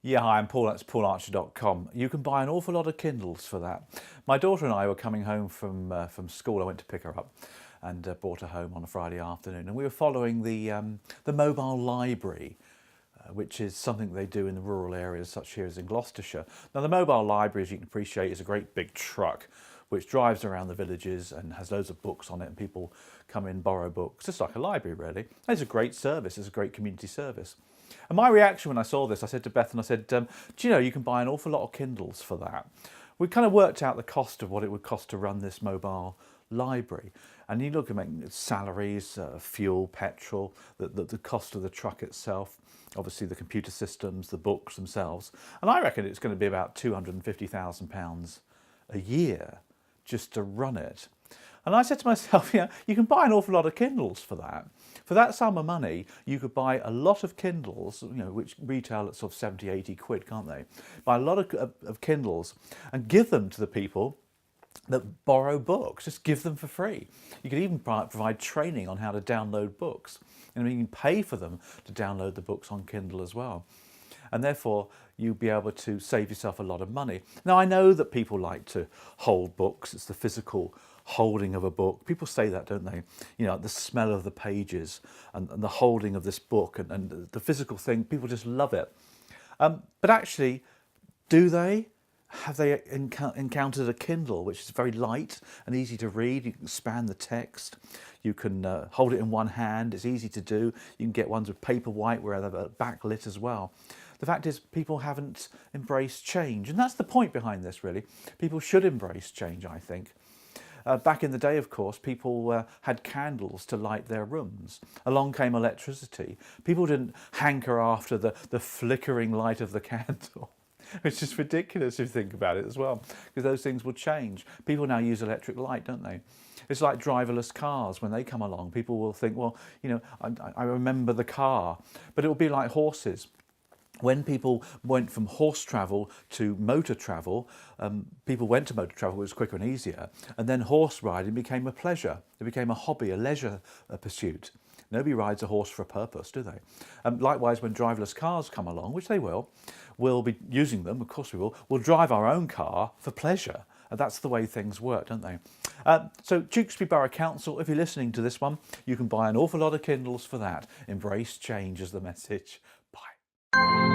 Yeah, hi, I'm Paul, that's paularcher.com. You can buy an awful lot of Kindles for that. My daughter and I were coming home from school. I went to pick her up and brought her home on a Friday afternoon. And we were following the mobile library, which is something they do in the rural areas, such here as in Gloucestershire. Now, the mobile library, as you can appreciate, is a great big truck which drives around the villages and has loads of books on it, and people come in, borrow books, just like a library really. It's a great service, it's a great community service. And my reaction when I saw this, I said to Beth, and I said, do you know, you can buy an awful lot of Kindles for that. We kind of worked out the cost of what it would cost to run this mobile library. And you look at salaries, fuel, petrol, the cost of the truck itself, obviously the computer systems, the books themselves. And I reckon it's going to be about £250,000 a year just to run it. And I said to myself, yeah, you can buy an awful lot of Kindles for that. For that sum of money, you could buy a lot of Kindles, you know, which retail at sort of 70, 80 quid, can't they? Buy a lot of Kindles and give them to the people that borrow books. Just give them for free. You could even provide training on how to download books. And you can pay for them to download the books on Kindle as well. And therefore you'll be able to save yourself a lot of money. Now, I know that people like to hold books. It's the physical holding of a book. People say that, don't they? You know, the smell of the pages and the holding of this book and the physical thing, people just love it. But actually, do they? Have they encountered a Kindle, which is very light and easy to read? You can span the text, you can hold it in one hand, it's easy to do. You can get ones with paperwhite where they're backlit as well. The fact is, people haven't embraced change, and that's the point behind this, really. People should embrace change, I think. Back in the day, of course, people had candles to light their rooms. Along came electricity. People didn't hanker after the flickering light of the candle. It's just ridiculous if you think about it as well, because those things will change. People now use electric light, don't they? It's like driverless cars. When they come along, people will think, well, you know, I remember the car, but it will be like horses. When people went from horse travel to motor travel, people went to motor travel, it was quicker and easier, and then horse riding became a pleasure. It became a hobby, a leisure pursuit. Nobody rides a horse for a purpose, do they? Likewise, when driverless cars come along, which they will, we'll be using them, of course we will, we'll drive our own car for pleasure. And that's the way things work, don't they? So Tewkesbury Borough Council, if you're listening to this one, you can buy an awful lot of Kindles for that. Embrace change is the message. Bye.